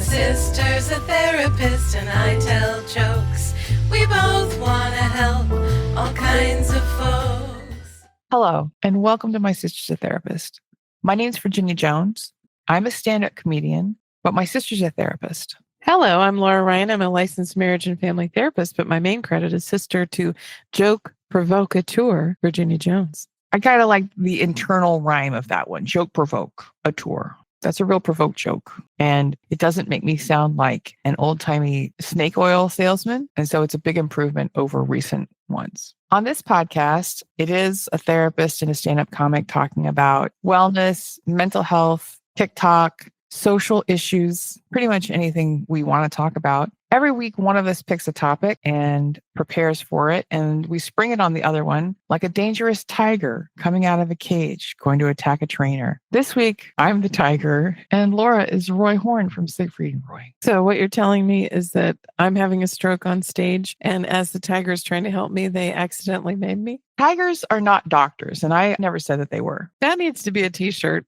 sister's a therapist and I tell jokes. We both want to help all kinds of folks. Hello, and welcome to My Sister's a Therapist. My name's Virginia Jones. I'm a stand-up comedian, but my sister's a therapist. Hello, I'm Laura Ryan. I'm a licensed marriage and family therapist, but my main credit is sister to joke provocateur Virginia Jones. I kind of like the internal rhyme of that one, joke provoke a tour. That's a real provoke joke. And it doesn't make me sound like an old-timey snake oil salesman. And so it's a big improvement over recent ones. On this podcast, it is a therapist and a stand-up comic talking about wellness, mental health, TikTok, social issues, pretty much anything we want to talk about. Every week, one of us picks a topic and prepares for it, and we spring it on the other one like a dangerous tiger coming out of a cage, going to attack a trainer. This week, I'm the tiger, and Laura is Roy Horn from Siegfried and Roy. So what you're telling me is that I'm having a stroke on stage, and as the tiger is trying to help me, they accidentally made me? Tigers are not doctors, and I never said that they were. That needs to be a t-shirt.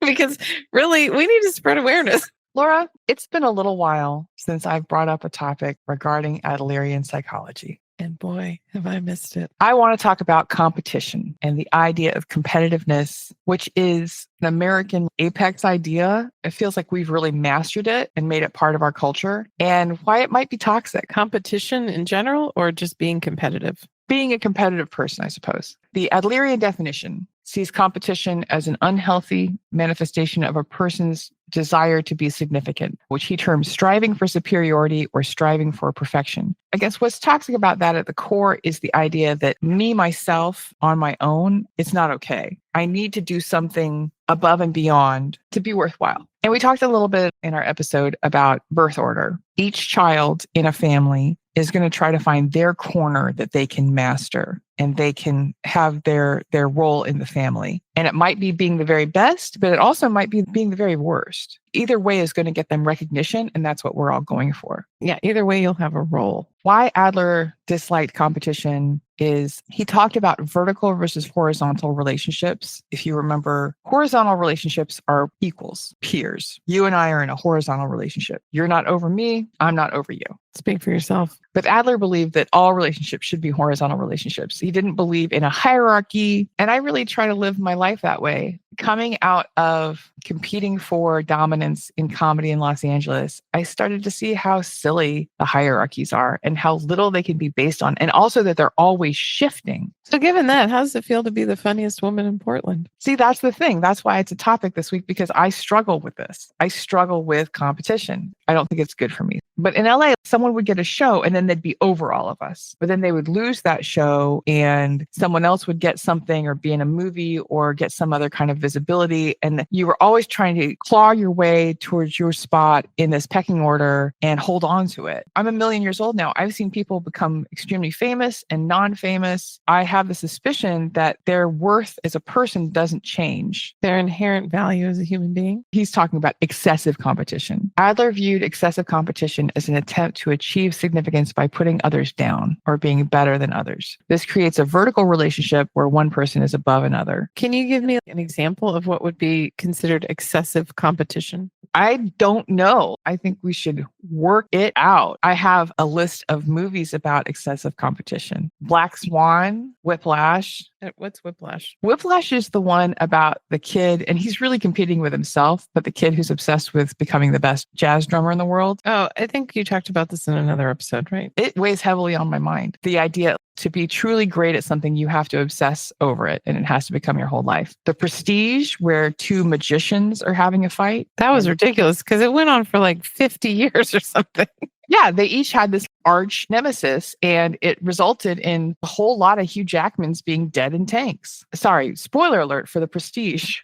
Because really, we need to spread awareness. Laura, it's been a little while since I've brought up a topic regarding Adlerian psychology. And boy, have I missed it. I want to talk about competition and the idea of competitiveness, which is an American apex idea. It feels like we've really mastered it and made it part of our culture, and why it might be toxic. Competition in general, or just being competitive? Being a competitive person, I suppose. The Adlerian definition sees competition as an unhealthy manifestation of a person's desire to be significant, which he terms striving for superiority or striving for perfection. I guess what's toxic about that at the core is the idea that me, myself, on my own, it's not okay. I need to do something above and beyond to be worthwhile. And we talked a little bit in our episode about birth order. Each child in a family is going to try to find their corner that they can master and they can have their role in the family. And it might be being the very best, but it also might be being the very worst. Either way is going to get them recognition, and that's what we're all going for. Yeah, either way, you'll have a role. Why Adler disliked competition is he talked about vertical versus horizontal relationships. If you remember, horizontal relationships are equals, peers. You and I are in a horizontal relationship. You're not over me, I'm not over you. Speak for yourself. But Adler believed that all relationships should be horizontal relationships. He didn't believe in a hierarchy. And I really try to live my life that way. Coming out of competing for dominance in comedy in Los Angeles, I started to see how silly the hierarchies are and how little they can be based on. And also that they're always shifting. So given that, how does it feel to be the funniest woman in Portland? See, that's the thing. That's why it's a topic this week, because I struggle with this. I struggle with competition. I don't think it's good for me. But in LA, someone would get a show and then they'd be over all of us. But then they would lose that show and someone else would get something or be in a movie or get some other kind of visibility. And you were always trying to claw your way towards your spot in this pecking order and hold on to it. I'm a million years old now. I've seen people become extremely famous and non-famous. I have the suspicion that their worth as a person doesn't change. Their inherent value as a human being? He's talking about excessive competition. Adler viewed excessive competition as an attempt to achieve significance by putting others down or being better than others. This creates a vertical relationship where one person is above another. Can you give me an example of what would be considered excessive competition? I don't know. I think we should work it out. I have a list of movies about excessive competition. Black Swan, Whiplash. What's Whiplash? Whiplash is the one about the kid, and he's really competing with himself, but the kid who's obsessed with becoming the best jazz drummer in the world. Oh, I think you talked about this in another episode, right? It weighs heavily on my mind. The idea to be truly great at something, you have to obsess over it, and it has to become your whole life. The Prestige, where two magicians are having a fight. That was ridiculous because it went on for like 50 years or something. Yeah, they each had this arch nemesis, and it resulted in a whole lot of Hugh Jackmans being dead in tanks. Sorry, spoiler alert for The Prestige.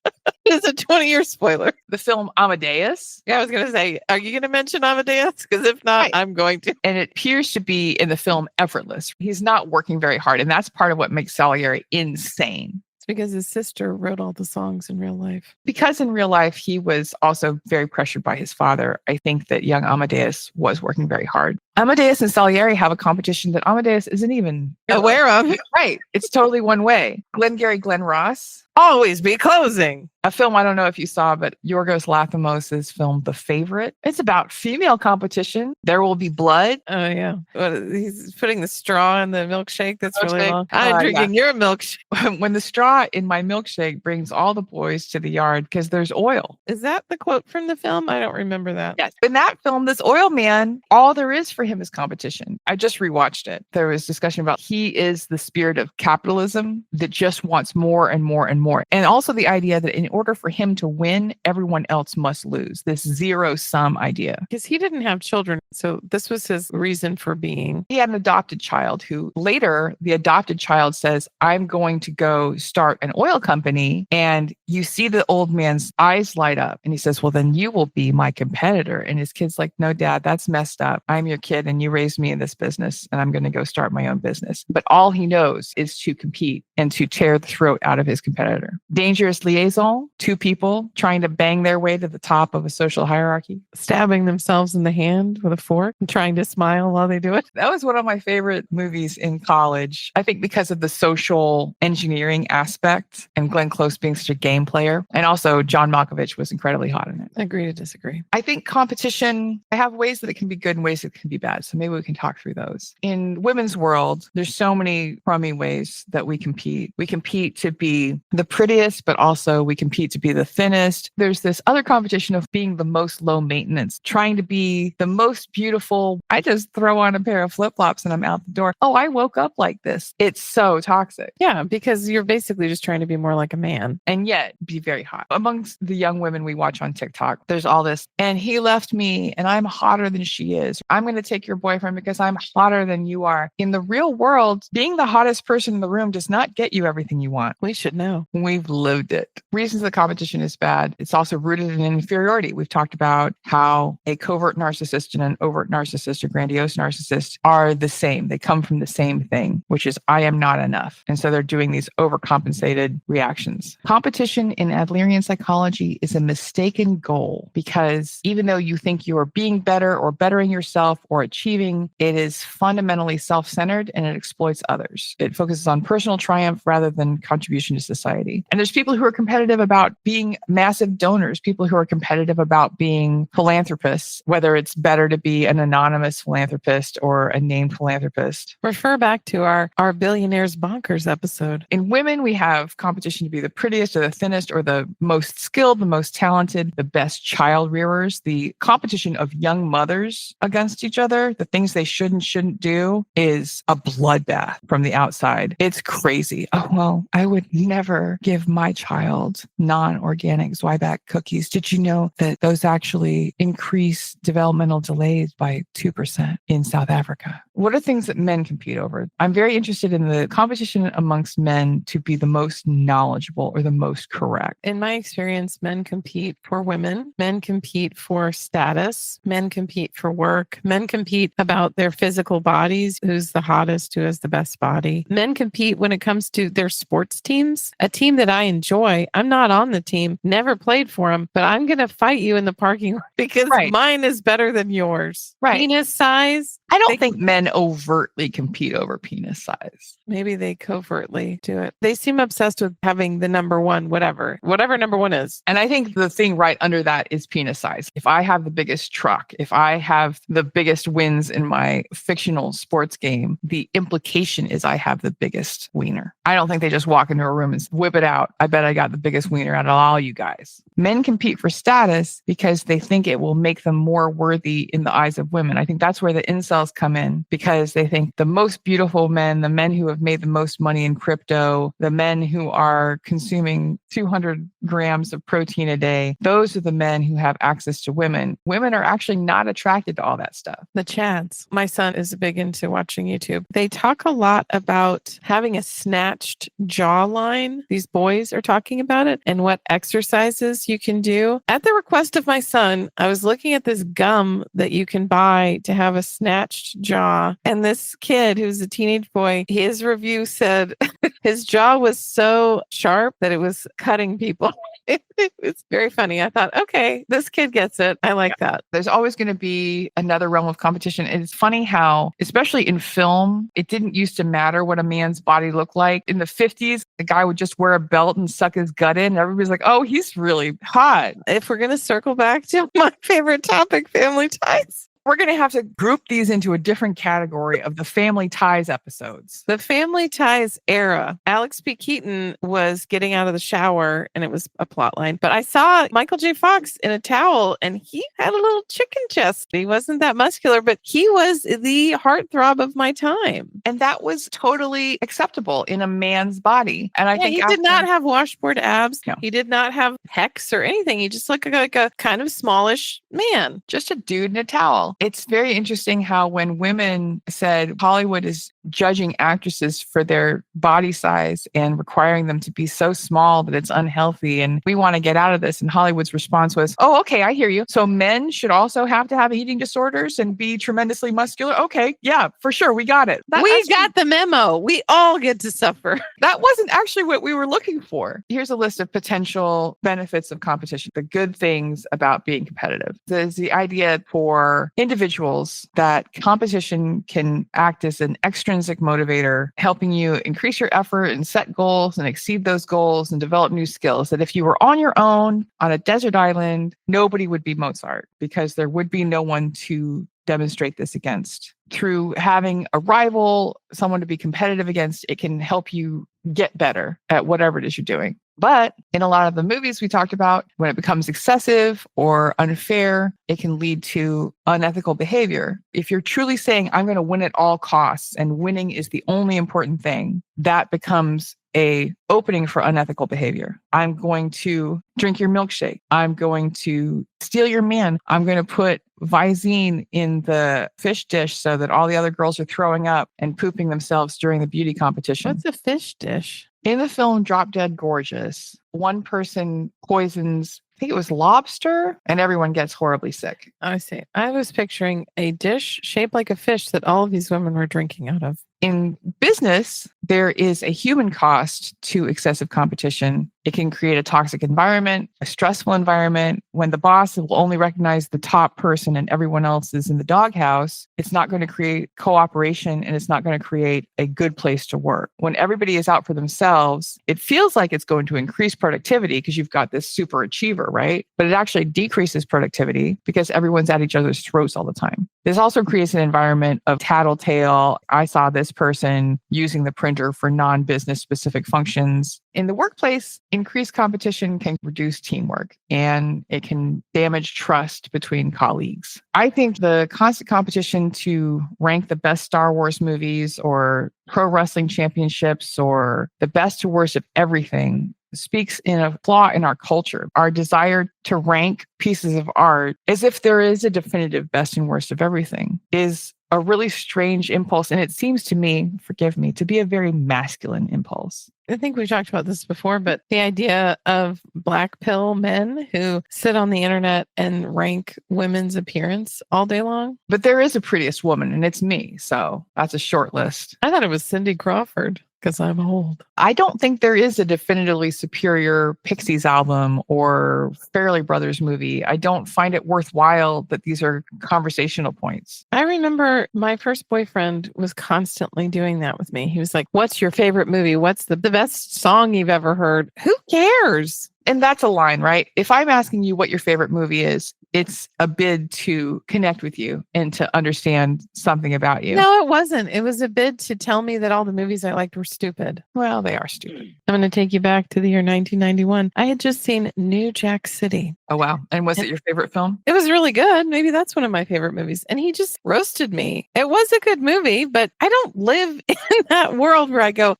It's a 20-year spoiler. The film Amadeus. Yeah, I was going to say, are you going to mention Amadeus? Because if not, Right. I'm going to. And it appears to be in the film effortless. He's not working very hard, and that's part of what makes Salieri insane. Because his sister wrote all the songs in real life. Because in real life, he was also very pressured by his father. I think that young Amadeus was working very hard. Amadeus and Salieri have a competition that Amadeus isn't even Aware of. Right. It's totally one way. Glengarry Glen Ross. Always be closing. A film I don't know if you saw, but Yorgos Lanthimos' film The Favorite. It's about female competition. There will be blood. Oh, yeah. He's putting the straw in the milkshake. That's really Milkshake. long. I'm drinking your milkshake. When the straw in my milkshake brings all the boys to the yard because there's oil. Is that the quote from the film? I don't remember that. Yes. In that film, this oil man, all there is for him is competition. I just rewatched it. There was discussion about he is the spirit of capitalism that just wants more and more and more. And also the idea that in order for him to win, everyone else must lose. This zero sum idea. Because he didn't have children. So this was his reason for being. He had an adopted child who later the adopted child says, I'm going to go start an oil company. And you see the old man's eyes light up and he says, well, then you will be my competitor. And his kid's like, no, Dad, that's messed up. I'm your kid and you raised me in this business and I'm going to go start my own business. But all he knows is to compete and to tear the throat out of his competitor. Dangerous liaison, two people trying to bang their way to the top of a social hierarchy. Stabbing themselves in the hand with a fork and trying to smile while they do it. That was one of my favorite movies in college. I think because of the social engineering aspect and Glenn Close being such a game player. And also John Malkovich was incredibly hot in it. Agree to disagree. I think competition, I have ways that it can be good and ways that it can be bad. So maybe we can talk through those. In women's world, there's so many crummy ways that we compete. We compete to be the prettiest, but also we compete to be the thinnest. There's this other competition of being the most low maintenance, trying to be the most beautiful. I just throw on a pair of flip-flops and I'm out the door. Oh, I woke up like this. It's so toxic. Yeah, because you're basically just trying to be more like a man. And yet be very hot. Amongst the young women we watch on TikTok, there's all this, and he left me and I'm hotter than she is. I'm going to take your boyfriend because I'm hotter than you are. In the real world, being the hottest person in the room does not get you everything you want. We should know. We've lived it. Reasons the competition is bad. It's also rooted in inferiority. We've talked about how a covert narcissist and an overt narcissist or grandiose narcissist are the same. They come from the same thing, which is I am not enough. And so they're doing these overcompensated reactions. Competition in Adlerian psychology is a mistaken goal because even though you think you are being better or bettering yourself or achieving, it is fundamentally self-centered and it exploits others. It focuses on personal triumph rather than contribution to society. And there's people who are competitive about being massive donors, people who are competitive about being philanthropists, whether it's better to be an anonymous philanthropist or a named philanthropist. Refer back to our Billionaires Bonkers episode. In women, we have competition to be the prettiest or the thinnest or the most skilled, the most talented, the best child rearers. The competition of young mothers against each other, the things they should and shouldn't do, is a bloodbath from the outside. It's crazy. Oh, well, I would never give my child non-organic Zwieback cookies. Did you know that those actually increase developmental delays by 2% in South Africa? What are things that men compete over? I'm very interested in the competition amongst men to be the most knowledgeable or the most correct. In my experience, men compete for women. Men compete for status. Men compete for work. Men compete about their physical bodies. Who's the hottest? Who has the best body? Men compete when it comes to their sports teams. A team that I enjoy, I'm not on the team, never played for them, but I'm going to fight you in the parking lot because mine is better than yours. Right. Penis size. I don't think men overtly compete over penis size. Maybe they covertly do it. They seem obsessed with having the number one, whatever number one is. And I think the thing right under that is penis size. If I have the biggest truck, if I have the biggest wins in my fictional sports game, the implication is I have the biggest wiener. I don't think they just walk into a room and whip it out. I bet I got the biggest wiener out of all you guys. Men compete for status because they think it will make them more worthy in the eyes of women. I think that's where the incels come in because they think the most beautiful men, the men who have made the most money in crypto, the men who are consuming 200 grams of protein a day, those are the men who have access to women. Women are actually not attracted to all that stuff. The Chads. My son is big into watching YouTube. They talk a lot about having a snatched jawline. These boys are talking about it and what exercises you can do. At the request of my son, I was looking at this gum that you can buy to have a snatched jaw. And this kid who's a teenage boy, his review said his jaw was so sharp that it was cutting people. It was very funny. I thought, okay, this kid gets it. I like that. There's always going to be another realm of competition. And it's funny how, especially in film, it didn't used to matter what a man's body looked like. In the 50s, the guy would just wear a belt and suck his gut in and everybody's like, oh, he's really hot. If we're going to circle back to my favorite topic, family ties. We're going to have to group these into a different category of the Family Ties episodes. The Family Ties era. Alex P. Keaton was getting out of the shower and it was a plot line. But I saw Michael J. Fox in a towel and he had a little chicken chest. He wasn't that muscular, but he was the heartthrob of my time. And that was totally acceptable in a man's body. And I think he did not have washboard abs. No. He did not have pecs or anything. He just looked like a kind of smallish man. Just a dude in a towel. It's very interesting how when women said Hollywood is judging actresses for their body size and requiring them to be so small that it's unhealthy and we want to get out of this. And Hollywood's response was, oh, okay, I hear you. So men should also have to have eating disorders and be tremendously muscular. Okay, yeah, for sure. We got it. We got the memo. We all get to suffer. That wasn't actually what we were looking for. Here's a list of potential benefits of competition, the good things about being competitive. There's the idea for individuals that competition can act as an extrinsic motivator, helping you increase your effort and set goals and exceed those goals and develop new skills. That if you were on your own on a desert island, nobody would be Mozart because there would be no one to demonstrate this against. Through having a rival, someone to be competitive against, it can help you get better at whatever it is you're doing. But in a lot of the movies we talked about, when it becomes excessive or unfair, it can lead to unethical behavior. If you're truly saying, I'm going to win at all costs and winning is the only important thing, that becomes a opening for unethical behavior. I'm going to drink your milkshake. I'm going to steal your man. I'm going to put Visine in the fish dish so that all the other girls are throwing up and pooping themselves during the beauty competition. What's a fish dish? In the film Drop Dead Gorgeous, one person poisons, I think it was lobster, and everyone gets horribly sick. I see. I was picturing a dish shaped like a fish that all of these women were drinking out of. In business, there is a human cost to excessive competition. It can create a toxic environment, a stressful environment. When the boss will only recognize the top person and everyone else is in the doghouse, it's not going to create cooperation and it's not going to create a good place to work. When everybody is out for themselves, it feels like it's going to increase productivity because you've got this super achiever, right? But it actually decreases productivity because everyone's at each other's throats all the time. This also creates an environment of tattletale. I saw this person using the printer for non-business specific functions. In the workplace, increased competition can reduce teamwork and it can damage trust between colleagues. I think the constant competition to rank the best Star Wars movies or pro wrestling championships or the best to worst of everything speaks in a flaw in our culture. Our desire to rank pieces of art as if there is a definitive best and worst of everything is a really strange impulse. And it seems to me, forgive me, to be a very masculine impulse. I think we talked about this before, but the idea of black pill men who sit on the internet and rank women's appearance all day long. But there is a prettiest woman and it's me. So that's a short list. I thought it was Cindy Crawford because I'm old. I don't think there is a definitively superior Pixies album or Fairley Brothers movie. I don't find it worthwhile that these are conversational points. I remember my first boyfriend was constantly doing that with me. He was like, what's your favorite movie? What's the best song you've ever heard? Who cares? And that's a line, right? If I'm asking you what your favorite movie is, it's a bid to connect with you and to understand something about you. No, it wasn't. It was a bid to tell me that all the movies I liked were stupid. Well, they are stupid. I'm going to take you back to the year 1991. I had just seen New Jack City. Oh, wow. And was it your favorite film? It was really good. Maybe that's one of my favorite movies. And he just roasted me. It was a good movie, but I don't live in that world where I go,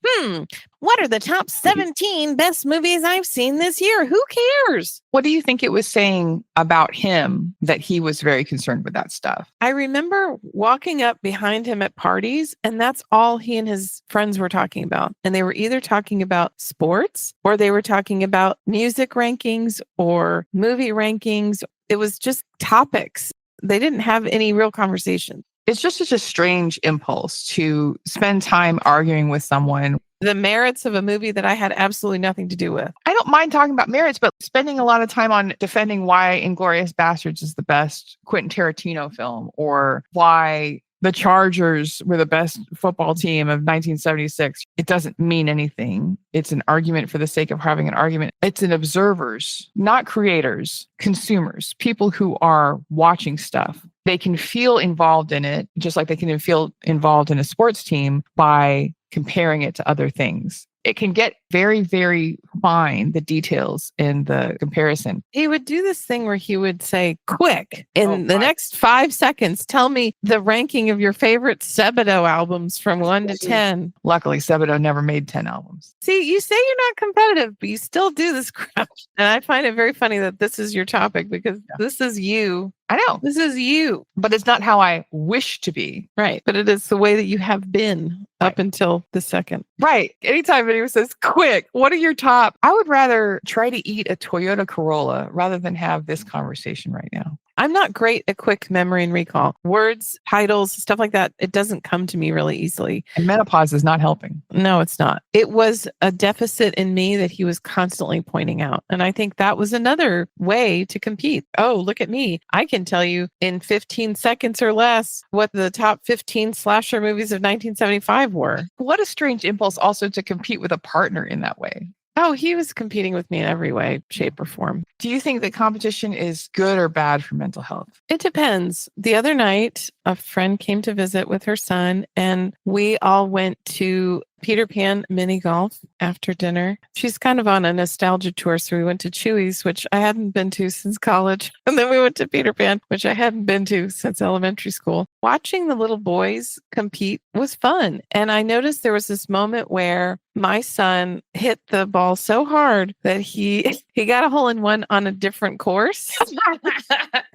what are the top 17 best movies I've seen this year? Who cares? What do you think it was saying about him that he was very concerned with that stuff? I remember walking up behind him at parties, and that's all he and his friends were talking about. And they were either talking about sports or they were talking about music rankings or movie rankings. It was just topics. They didn't have any real conversation. It's just such a strange impulse to spend time arguing with someone. The merits of a movie that I had absolutely nothing to do with. I don't mind talking about merits, but spending a lot of time on defending why Inglourious Basterds is the best Quentin Tarantino film or why the Chargers were the best football team of 1976. It doesn't mean anything. It's an argument for the sake of having an argument. It's an observers, not creators, consumers, people who are watching stuff. They can feel involved in it, just like they can feel involved in a sports team by comparing it to other things. It can get very, very fine, the details in the comparison. He would do this thing where he would say, quick, in the next 5 seconds, tell me the ranking of your favorite Sebadoh albums from 1 to 10. Luckily, Sebadoh never made 10 albums. See, you say you're not competitive, but you still do this crap. And I find it very funny that this is your topic because this is you. I know. This is you. But it's not how I wish to be. Right. But it is the way that you have been up until the second. Right. Anytime anyone says, quick, what are your top? I would rather try to eat a Toyota Corolla rather than have this conversation right now. I'm not great at quick memory and recall. Words, titles, stuff like that, it doesn't come to me really easily. And menopause is not helping. No, it's not. It was a deficit in me that he was constantly pointing out. And I think that was another way to compete. Oh, look at me. I can tell you in 15 seconds or less what the top 15 slasher movies of 1975 were. What a strange impulse also to compete with a partner in that way. Oh, he was competing with me in every way, shape, or form. Do you think that competition is good or bad for mental health? It depends. The other night, a friend came to visit with her son, and we all went to Peter Pan mini golf after dinner. She's kind of on a nostalgia tour, so we went to Chewy's, which I hadn't been to since college. And then we went to Peter Pan, which I hadn't been to since elementary school. Watching the little boys compete was fun. And I noticed there was this moment where my son hit the ball so hard that he got a hole in one on a different course.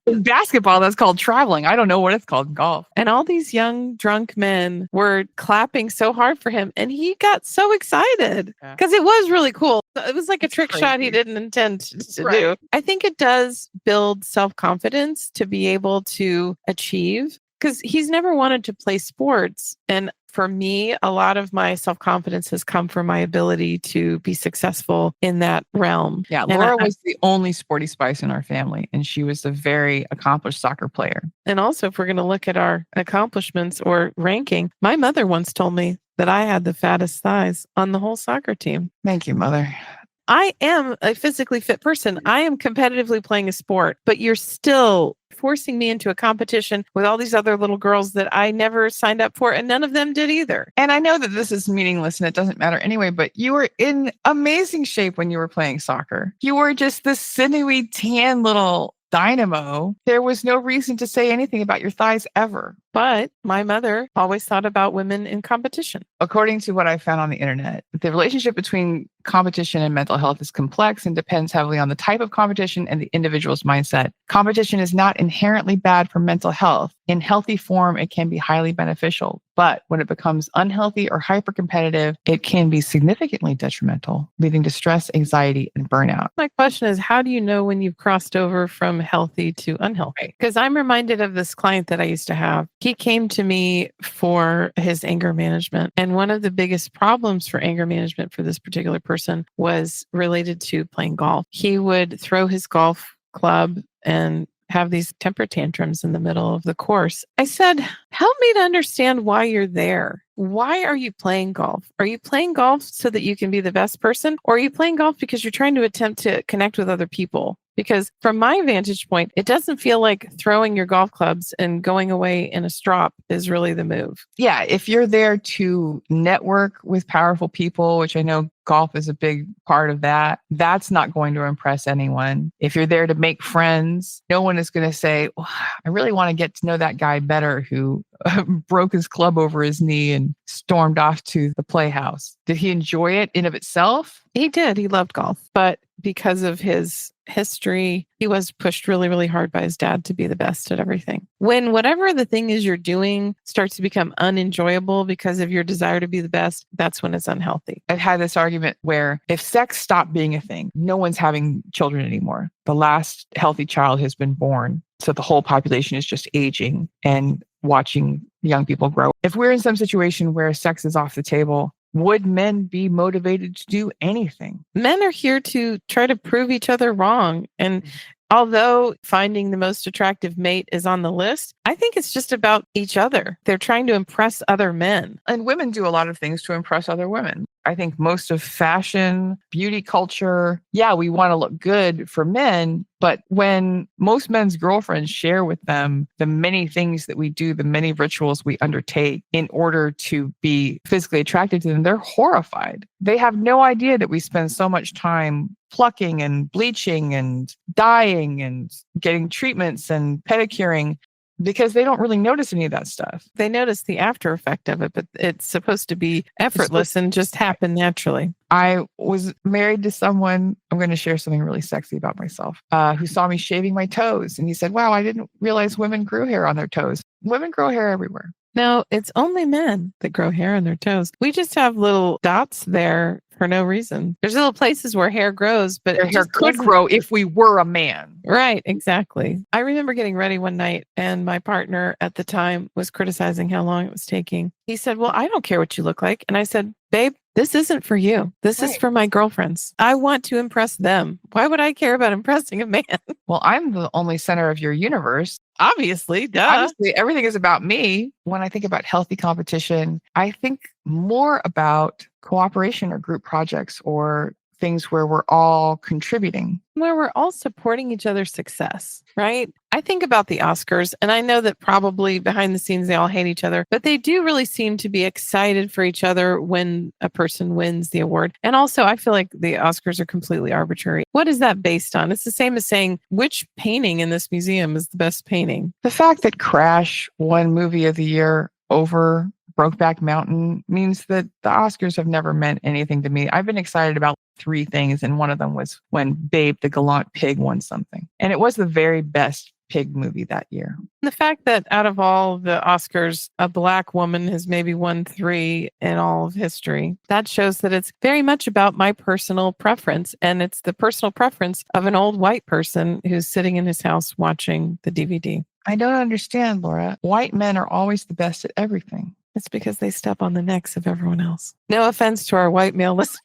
In basketball, that's called traveling. I don't know what it's called in golf. And all these young drunk men were clapping so hard for him. And he got so excited because it was really cool. It was like a trick shot he didn't intend to do. I think it does build self-confidence to be able to achieve, because he's never wanted to play sports. And for me, a lot of my self-confidence has come from my ability to be successful in that realm. Yeah, Laura was the only sporty spice in our family, and she was a very accomplished soccer player. And also, if we're going to look at our accomplishments or ranking, my mother once told me that I had the fattest thighs on the whole soccer team. Thank you, Mother. I am a physically fit person. I am competitively playing a sport, but you're still forcing me into a competition with all these other little girls that I never signed up for, and none of them did either. And I know that this is meaningless and it doesn't matter anyway, but you were in amazing shape when you were playing soccer. You were just this sinewy, tan little dynamo. There was no reason to say anything about your thighs ever. But my mother always thought about women in competition. According to what I found on the internet, the relationship between competition and mental health is complex and depends heavily on the type of competition and the individual's mindset. Competition is not inherently bad for mental health. In healthy form, it can be highly beneficial. But when it becomes unhealthy or hyper-competitive, it can be significantly detrimental, leading to stress, anxiety, and burnout. My question is, how do you know when you've crossed over from healthy to unhealthy? Because I'm reminded of this client that I used to have. He came to me for his anger management. And one of the biggest problems for anger management for this particular person was related to playing golf. He would throw his golf club and have these temper tantrums in the middle of the course. I said, help me to understand why you're there. Why are you playing golf? Are you playing golf so that you can be the best person? Or are you playing golf because you're trying to attempt to connect with other people? Because from my vantage point, it doesn't feel like throwing your golf clubs and going away in a strop is really the move. Yeah, if you're there to network with powerful people, which I know golf is a big part of that, that's not going to impress anyone. If you're there to make friends, no one is going to say, well, I really want to get to know that guy better who broke his club over his knee and stormed off to the playhouse. Did he enjoy it in of itself? He did. He loved golf. But because of his history, he was pushed really, really hard by his dad to be the best at everything. When whatever the thing is you're doing starts to become unenjoyable because of your desire to be the best, that's when it's unhealthy. I've had this argument where if sex stopped being a thing, no one's having children anymore. The last healthy child has been born. So the whole population is just aging and watching young people grow. If we're in some situation where sex is off the table, would men be motivated to do anything? Men are here to try to prove each other wrong. And although finding the most attractive mate is on the list, I think it's just about each other. They're trying to impress other men. And women do a lot of things to impress other women. I think most of fashion, beauty culture, yeah, we want to look good for men. But when most men's girlfriends share with them the many things that we do, the many rituals we undertake in order to be physically attracted to them, they're horrified. They have no idea that we spend so much time plucking and bleaching and dyeing and getting treatments and pedicuring, because they don't really notice any of that stuff. They notice the after effect of it, but it's supposed to be effortless and just happen naturally. I was married to someone, I'm going to share something really sexy about myself, who saw me shaving my toes. And he said, wow, I didn't realize women grew hair on their toes. Women grow hair everywhere. No, it's only men that grow hair on their toes. We just have little dots there for no reason. There's little places where hair grows, but Their hair could grow if we were a man. Right, exactly. I remember getting ready one night and my partner at the time was criticizing how long it was taking. He said, well, I don't care what you look like. And I said, babe, this isn't for you. This is for my girlfriends. I want to impress them. Why would I care about impressing a man? Well, I'm the only center of your universe. Obviously, duh. Obviously, everything is about me. When I think about healthy competition, I think more about cooperation or group projects or things where we're all contributing. Where we're all supporting each other's success, right? I think about the Oscars, and I know that probably behind the scenes they all hate each other, but they do really seem to be excited for each other when a person wins the award. And also, I feel like the Oscars are completely arbitrary. What is that based on? It's the same as saying, which painting in this museum is the best painting? The fact that Crash won Movie of the Year over Brokeback Mountain means that the Oscars have never meant anything to me. I've been excited about 3 things, and one of them was when Babe the Gallant Pig won something. And it was the very best pig movie that year. The fact that out of all the Oscars, a Black woman has maybe won 3 in all of history, that shows that it's very much about my personal preference. And it's the personal preference of an old white person who's sitting in his house watching the DVD. I don't understand, Laura. White men are always the best at everything. It's because they step on the necks of everyone else. No offense to our white male listeners.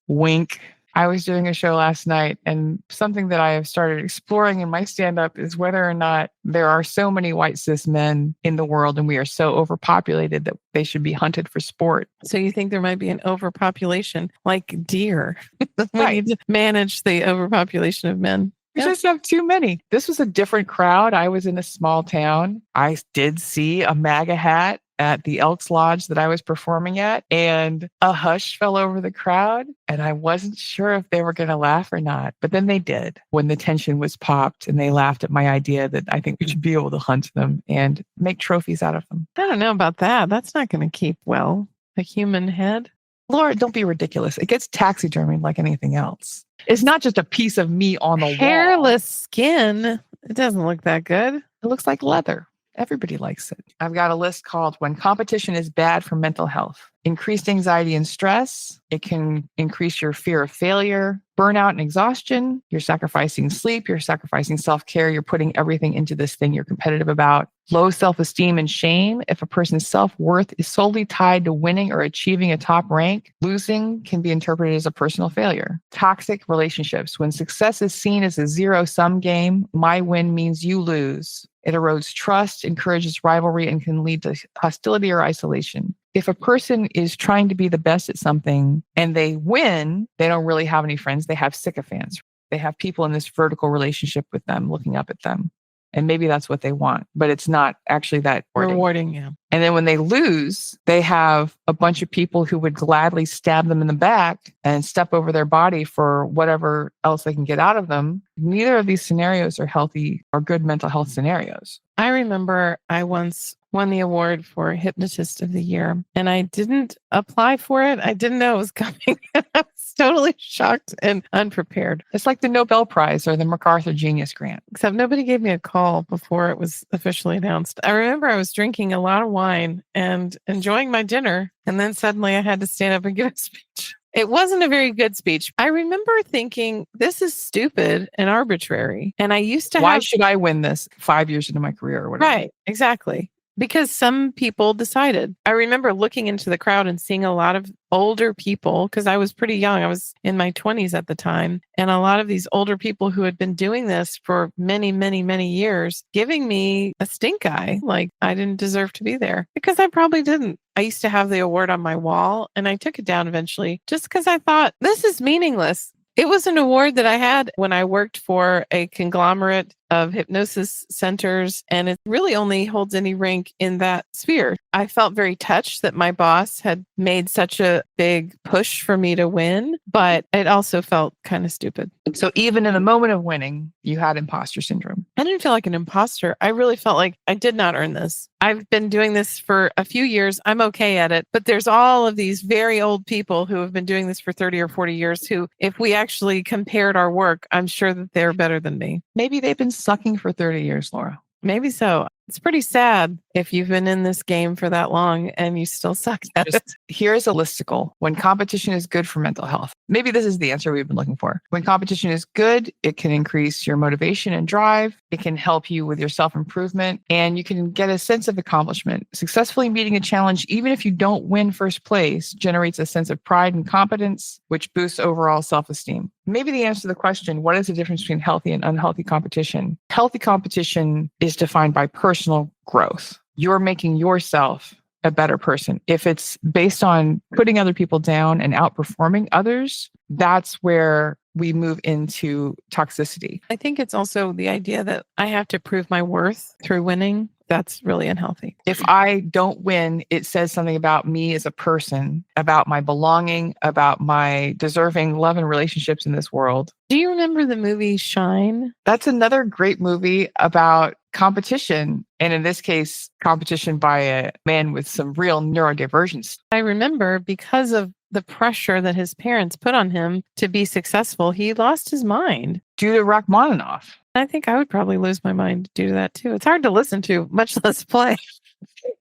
Wink. I was doing a show last night, and something that I have started exploring in my stand-up is whether or not there are so many white cis men in the world and we are so overpopulated that they should be hunted for sport. So you think there might be an overpopulation like deer? We Right. need to manage the overpopulation of men. We Yeah. just have too many. This was a different crowd. I was in a small town. I did see a MAGA hat at the Elks Lodge that I was performing at, and a hush fell over the crowd. And I wasn't sure if they were going to laugh or not. But then they did when the tension was popped, and they laughed at my idea that I think we should be able to hunt them and make trophies out of them. I don't know about that. That's not going to keep well a human head. Laura, don't be ridiculous. It gets taxidermied like anything else. It's not just a piece of meat on the wall. Hairless skin. It doesn't look that good. It looks like leather. Everybody likes it. I've got a list called When Competition is Bad for Mental Health. Increased anxiety and stress. It can increase your fear of failure, burnout and exhaustion. You're sacrificing sleep. You're sacrificing self-care. You're putting everything into this thing you're competitive about. Low self-esteem and shame. If a person's self-worth is solely tied to winning or achieving a top rank, losing can be interpreted as a personal failure. Toxic relationships. When success is seen as a zero-sum game, my win means you lose. It erodes trust, encourages rivalry, and can lead to hostility or isolation. If a person is trying to be the best at something and they win, they don't really have any friends. They have sycophants. They have people in this vertical relationship with them, looking up at them. And maybe that's what they want, but it's not actually that Rewarding, yeah. And then when they lose, they have a bunch of people who would gladly stab them in the back and step over their body for whatever else they can get out of them. Neither of these scenarios are healthy or good mental health scenarios. I remember I once won the award for Hypnotist of the Year, and I didn't apply for it. I didn't know it was coming. I was totally shocked and unprepared. It's like the Nobel Prize or the MacArthur Genius Grant. Except nobody gave me a call before it was officially announced. I remember I was drinking a lot of wine and enjoying my dinner, and then suddenly I had to stand up and give a speech. It wasn't a very good speech. I remember thinking, this is stupid and arbitrary. And I used to Why have... should I win this 5 years into my career or whatever? Right, exactly. Because some people decided. I remember looking into the crowd and seeing a lot of older people, because I was pretty young. I was in my 20s at the time. And a lot of these older people who had been doing this for many, many, many years, giving me a stink eye, like I didn't deserve to be there, because I probably didn't. I used to have the award on my wall and I took it down eventually just because I thought this is meaningless. It was an award that I had when I worked for a conglomerate of hypnosis centers, and it really only holds any rank in that sphere. I felt very touched that my boss had made such a big push for me to win, but it also felt kind of stupid. So even in the moment of winning, you had imposter syndrome. I didn't feel like an imposter. I really felt like I did not earn this. I've been doing this for a few years. I'm okay at it. But there's all of these very old people who have been doing this for 30 or 40 years who, if we actually compared our work, I'm sure that they're better than me. Maybe they've been sucking for 30 years, Laura. Maybe so. It's pretty sad if you've been in this game for that long and you still suck at it. Here's a listicle. When competition is good for mental health. Maybe this is the answer we've been looking for. When competition is good, it can increase your motivation and drive. It can help you with your self-improvement, and you can get a sense of accomplishment. Successfully meeting a challenge, even if you don't win first place, generates a sense of pride and competence, which boosts overall self-esteem. Maybe the answer to the question, what is the difference between healthy and unhealthy competition? Healthy competition is defined by personal growth. You're making yourself a better person. If it's based on putting other people down and outperforming others, that's where we move into toxicity. I think it's also the idea that I have to prove my worth through winning. That's really unhealthy. If I don't win, it says something about me as a person, about my belonging, about my deserving love and relationships in this world. Do you remember the movie Shine? That's another great movie about competition. And in this case, competition by a man with some real neurodivergence. I remember because of the pressure that his parents put on him to be successful, he lost his mind. Due to Rachmaninoff. I think I would probably lose my mind due to that too. It's hard to listen to, much less play.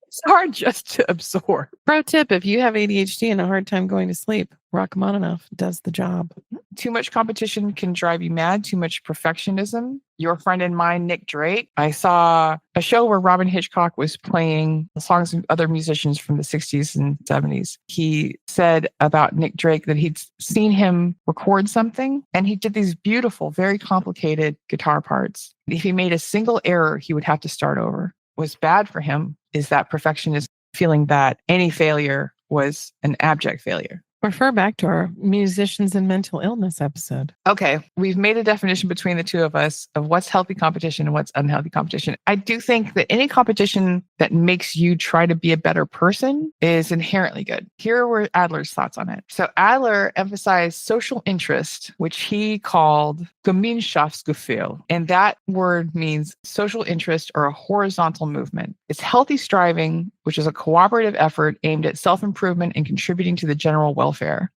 It's hard just to absorb. Pro tip, if you have ADHD and a hard time going to sleep, Rachmaninoff does the job. Too much competition can drive you mad, too much perfectionism. Your friend and mine, Nick Drake. I saw a show where Robin Hitchcock was playing the songs of other musicians from the 60s and 70s. He said about Nick Drake that he'd seen him record something and he did these beautiful, very complicated guitar parts. If he made a single error, he would have to start over. What's bad for him is that perfectionist feeling that any failure was an abject failure. Refer back to our musicians and mental illness episode. Okay, we've made a definition between the two of us of what's healthy competition and what's unhealthy competition. I do think that any competition that makes you try to be a better person is inherently good. Here were Adler's thoughts on it. So Adler emphasized social interest, which he called Gemeinschaftsgefühl. And that word means social interest or a horizontal movement. It's healthy striving, which is a cooperative effort aimed at self-improvement and contributing to the general welfare.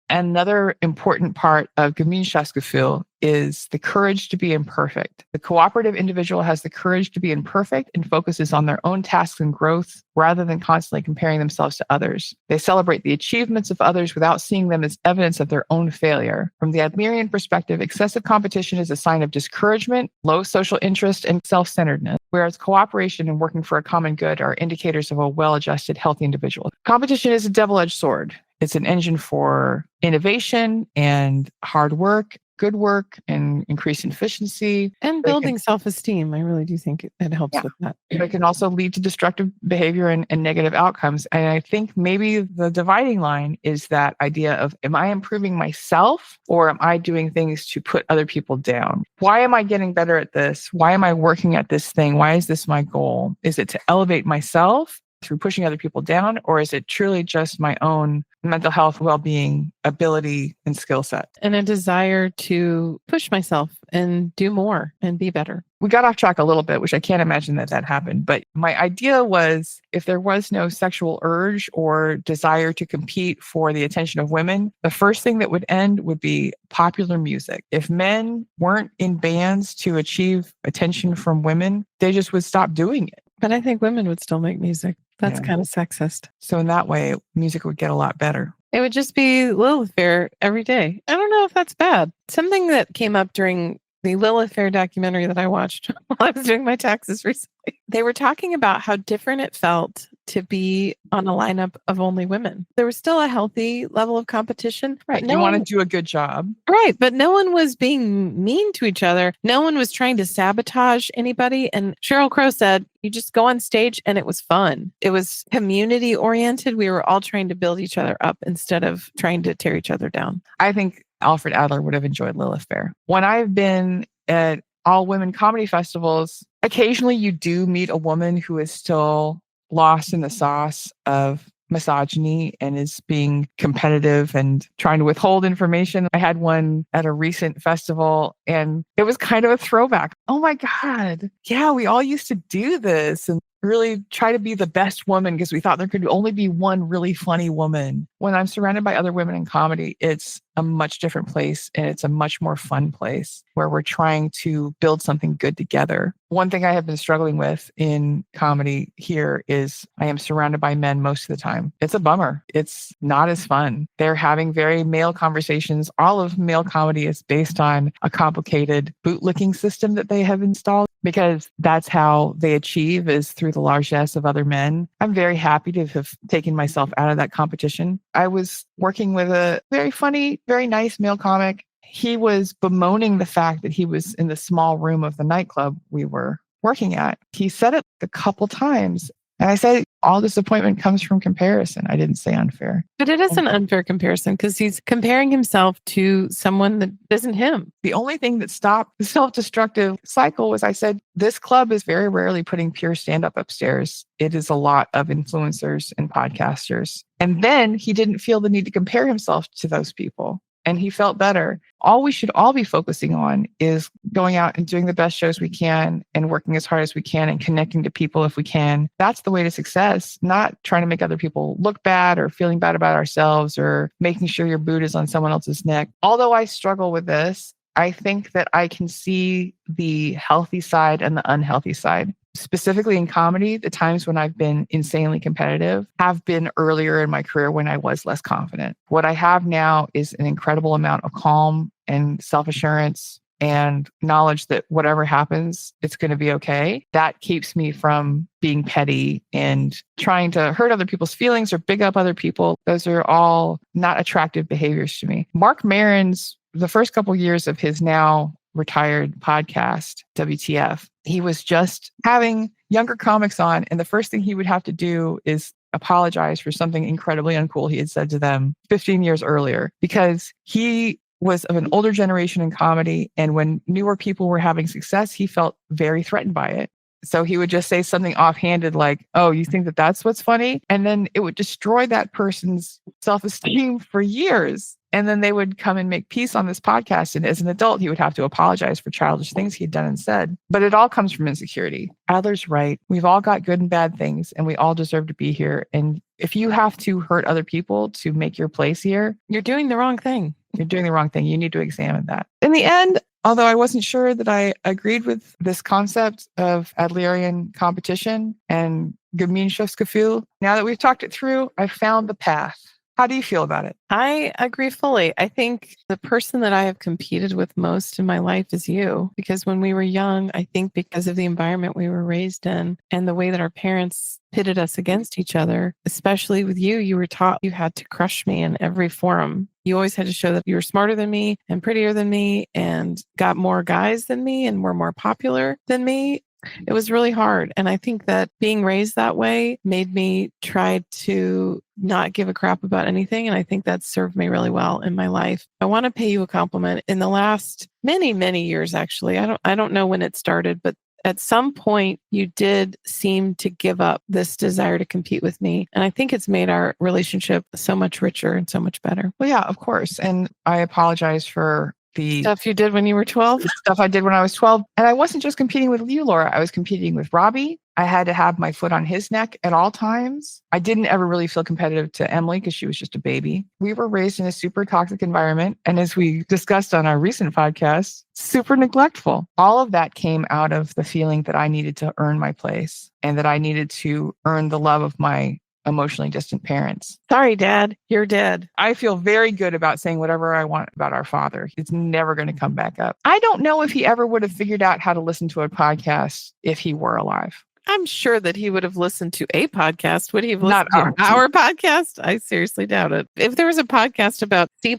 Another important part of Gemeinschaftsgefühl is the courage to be imperfect. The cooperative individual has the courage to be imperfect and focuses on their own tasks and growth rather than constantly comparing themselves to others. They celebrate the achievements of others without seeing them as evidence of their own failure. From the Adlerian perspective, excessive competition is a sign of discouragement, low social interest, and self-centeredness, whereas cooperation and working for a common good are indicators of a well-adjusted, healthy individual. Competition is a double-edged sword. It's an engine for innovation and hard work, good work, and increased efficiency. And building self-esteem. I really do think it helps with that. But it can also lead to destructive behavior and negative outcomes. And I think maybe the dividing line is that idea of, am I improving myself or am I doing things to put other people down? Why am I getting better at this? Why am I working at this thing? Why is this my goal? Is it to elevate myself through pushing other people down, or is it truly just my own mental health, well-being, ability, and skill set? And a desire to push myself and do more and be better. We got off track a little bit, which I can't imagine that happened. But my idea was, if there was no sexual urge or desire to compete for the attention of women, the first thing that would end would be popular music. If men weren't in bands to achieve attention from women, they just would stop doing it. But I think women would still make music. That's kind of sexist. So in that way, music would get a lot better. It would just be Lilith Fair every day. I don't know if that's bad. Something that came up during the Lilith Fair documentary that I watched while I was doing my taxes recently. They were talking about how different it felt to be on a lineup of only women. There was still a healthy level of competition. Right. No You want one- to do a good job. Right. But no one was being mean to each other. No one was trying to sabotage anybody. And Sheryl Crow said, you just go on stage and it was fun. It was community oriented. We were all trying to build each other up instead of trying to tear each other down. I think Alfred Adler would have enjoyed Lilith Fair. When I've been at all women comedy festivals, occasionally you do meet a woman who is still lost in the sauce of misogyny and is being competitive and trying to withhold information. I had one at a recent festival and it was kind of a throwback. Oh my God. Yeah, we all used to do this and really try to be the best woman because we thought there could only be one really funny woman. When I'm surrounded by other women in comedy, it's a much different place and it's a much more fun place where we're trying to build something good together. One thing I have been struggling with in comedy here is I am surrounded by men most of the time. It's a bummer. It's not as fun. They're having very male conversations. All of male comedy is based on a complicated bootlicking system that they have installed because that's how they achieve is through the largesse of other men. I'm very happy to have taken myself out of that competition. I was working with a very funny, very nice male comic. He was bemoaning the fact that he was in the small room of the nightclub we were working at. He said it a couple times. And I said, all disappointment comes from comparison. I didn't say unfair. But it is an unfair comparison because he's comparing himself to someone that isn't him. The only thing that stopped the self-destructive cycle was I said, this club is very rarely putting pure stand-up upstairs. It is a lot of influencers and podcasters. And then he didn't feel the need to compare himself to those people. And he felt better. All we should all be focusing on is going out and doing the best shows we can and working as hard as we can and connecting to people if we can. That's the way to success, not trying to make other people look bad or feeling bad about ourselves or making sure your boot is on someone else's neck. Although I struggle with this, I think that I can see the healthy side and the unhealthy side. Specifically in comedy, the times when I've been insanely competitive have been earlier in my career when I was less confident. What I have now is an incredible amount of calm and self-assurance and knowledge that whatever happens, it's going to be okay. That keeps me from being petty and trying to hurt other people's feelings or big up other people. Those are all not attractive behaviors to me. Mark Maron's, the first couple of years of his now retired podcast, WTF, he was just having younger comics on. And the first thing he would have to do is apologize for something incredibly uncool he had said to them 15 years earlier, because he was of an older generation in comedy. And when newer people were having success, he felt very threatened by it. So he would just say something offhanded like, oh, you think that that's what's funny? And then it would destroy that person's self-esteem for years. And then they would come and make peace on this podcast. And as an adult, he would have to apologize for childish things he had done and said. But it all comes from insecurity. Adler's right. We've all got good and bad things, and we all deserve to be here. And if you have to hurt other people to make your place here, You're doing the wrong thing. you're doing the wrong thing. You need to examine that. In the end, although I wasn't sure that I agreed with this concept of Adlerian competition and Gemeinschaftsgefühl, now that we've talked it through, I've found the path. How do you feel about it? I agree fully. I think the person that I have competed with most in my life is you, because when we were young, I think because of the environment we were raised in and the way that our parents pitted us against each other, especially with you, you were taught you had to crush me in every forum. You always had to show that you were smarter than me and prettier than me and got more guys than me and were more popular than me. It was really hard. And I think that being raised that way made me try to not give a crap about anything. And I think that served me really well in my life. I want to pay you a compliment. In the last many, many years, actually, I don't know when it started, but at some point you did seem to give up this desire to compete with me. And I think it's made our relationship so much richer and so much better. Well, yeah, of course. And I apologize for the Stuff you did when you were 12? stuff I did when I was 12. And I wasn't just competing with you, Laura. I was competing with Robbie. I had to have my foot on his neck at all times. I didn't ever really feel competitive to Emily because she was just a baby. We were raised in a super toxic environment. And as we discussed on our recent podcast, super neglectful. All of that came out of the feeling that I needed to earn my place and that I needed to earn the love of my emotionally distant parents. Sorry, Dad, you're dead. I feel very good about saying whatever I want about our father. It's never going to come back up. I don't know if he ever would have figured out how to listen to a podcast if he were alive. I'm sure that he would have listened to a podcast. Would he have Not listened to our podcast? I seriously doubt it. If there was a podcast about C++,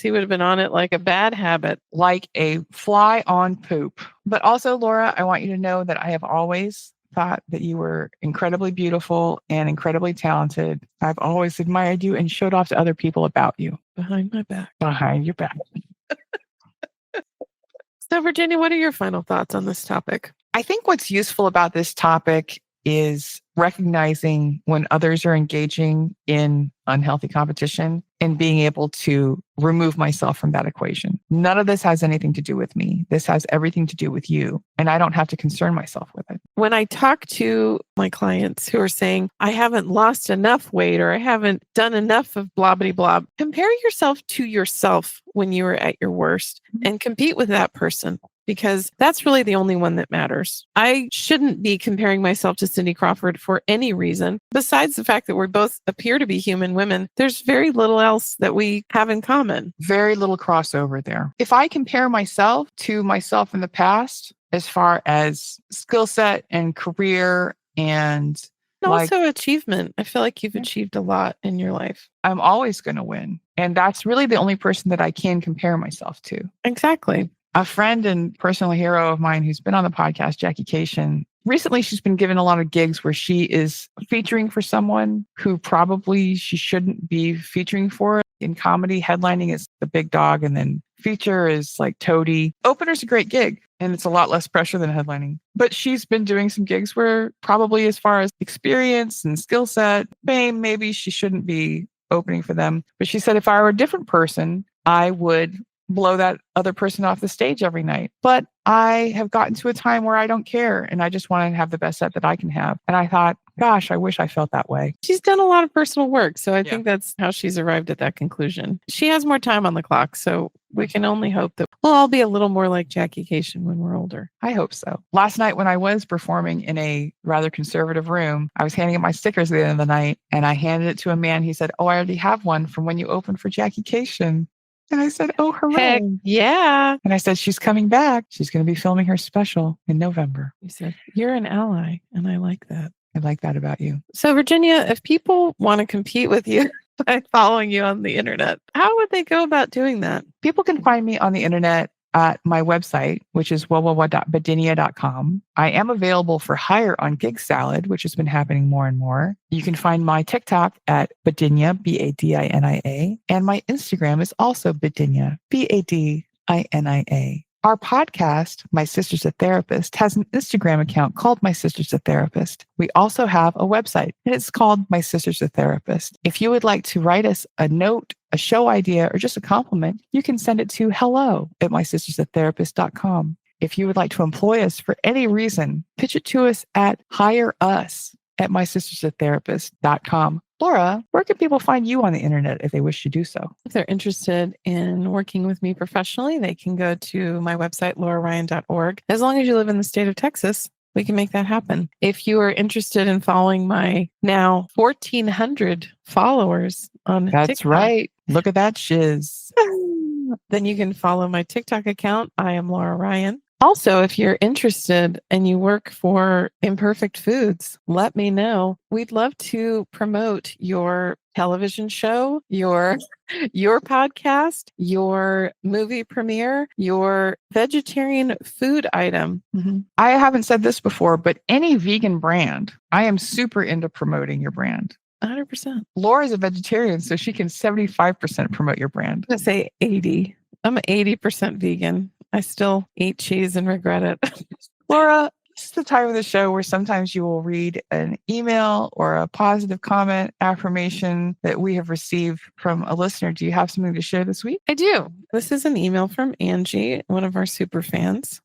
he would have been on it like a bad habit. Like a fly on poop. But also, Laura, I want you to know that I have always thought that you were incredibly beautiful and incredibly talented. I've always admired you and showed off to other people about you. Behind my back. Behind your back. So, Virginia, what are your final thoughts on this topic? I think what's useful about this topic is recognizing when others are engaging in unhealthy competition and being able to remove myself from that equation. None of this has anything to do with me. This has everything to do with you, and I don't have to concern myself with it. When I talk to my clients who are saying, I haven't lost enough weight or I haven't done enough of blah, blah, blah, compare yourself to yourself when you were at your worst and compete with that person, because that's really the only one that matters. I shouldn't be comparing myself to Cindy Crawford for any reason. Besides the fact that we both appear to be human women, there's very little else that we have in common. Very little crossover there. If I compare myself to myself in the past, as far as skill set and career and also achievement, I feel like you've achieved a lot in your life. I'm always going to win. And that's really the only person that I can compare myself to. Exactly. A friend and personal hero of mine who's been on the podcast, Jackie Cation, recently she's been given a lot of gigs where she is featuring for someone who probably she shouldn't be featuring for. In comedy, headlining is the big dog, and then feature is like Toady. Opener's a great gig, and it's a lot less pressure than headlining. But she's been doing some gigs where probably as far as experience and skill set, fame, maybe she shouldn't be opening for them. But she said, if I were a different person, I would blow that other person off the stage every night. But I have gotten to a time where I don't care and I just want to have the best set that I can have. And I thought, gosh, I wish I felt that way. She's done a lot of personal work. So I think that's how she's arrived at that conclusion. She has more time on the clock. So we can only hope that we'll all be a little more like Jackie Cation when we're older. I hope so. Last night when I was performing in a rather conservative room, I was handing out my stickers at the end of the night and I handed it to a man. He said, oh, I already have one from when you opened for Jackie Cation. And I said, oh, hooray. Heck yeah. And I said, she's coming back. She's going to be filming her special in November. You said, you're an ally. And I like that. I like that about you. So, Virginia, if people want to compete with you by following you on the internet, how would they go about doing that? People can find me on the internet at my website, which is www.badinia.com. I am available for hire on Gig Salad, which has been happening more and more. You can find my TikTok at Badinia, Badinia, and my Instagram is also Badinia, Badinia. Our podcast, My Sister's a Therapist, has an Instagram account called My Sister's a Therapist. We also have a website, and it's called My Sister's a Therapist. If you would like to write us a note, a show idea, or just a compliment, you can send it to hello@mysistersatherapist.com. If you would like to employ us for any reason, pitch it to us at hireus@mysistersatherapist.com. Laura, where can people find you on the internet if they wish to do so? If they're interested in working with me professionally, they can go to my website, lauraryan.org. As long as you live in the state of Texas, we can make that happen. If you are interested in following my now 1,400 followers on That's TikTok, right. Look at that shiz. then you can follow my TikTok account. I am Laura Ryan. Also, if you're interested and you work for Imperfect Foods, let me know. We'd love to promote your television show, your podcast, your movie premiere, your vegetarian food item. Mm-hmm. I haven't said this before, but any vegan brand, I am super into promoting your brand. 100%. Laura's a vegetarian, so she can 75% promote your brand. I'm going to say 80. I'm 80% vegan. I still eat cheese and regret it. Laura, this is the time of the show where sometimes you will read an email or a positive comment, affirmation that we have received from a listener. Do you have something to share this week? I do. This is an email from Angie, one of our super fans.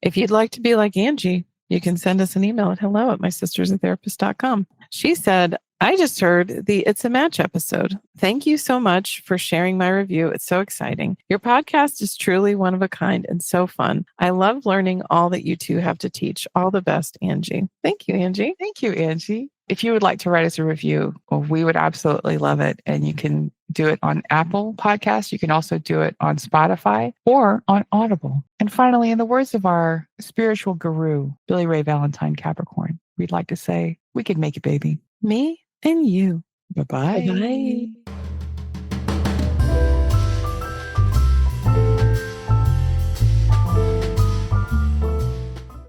If you'd like to be like Angie, you can send us an email at hello@mysistersatherapist.com. She said, I just heard the It's a Match episode. Thank you so much for sharing my review. It's so exciting. Your podcast is truly one of a kind and so fun. I love learning all that you two have to teach. All the best, Angie. Thank you, Angie. Thank you, Angie. If you would like to write us a review, well, we would absolutely love it. And you can do it on Apple Podcasts. You can also do it on Spotify or on Audible. And finally, in the words of our spiritual guru, Billy Ray Valentine Capricorn, we'd like to say, we could make it, baby. Me and you. Bye-bye. Bye-bye.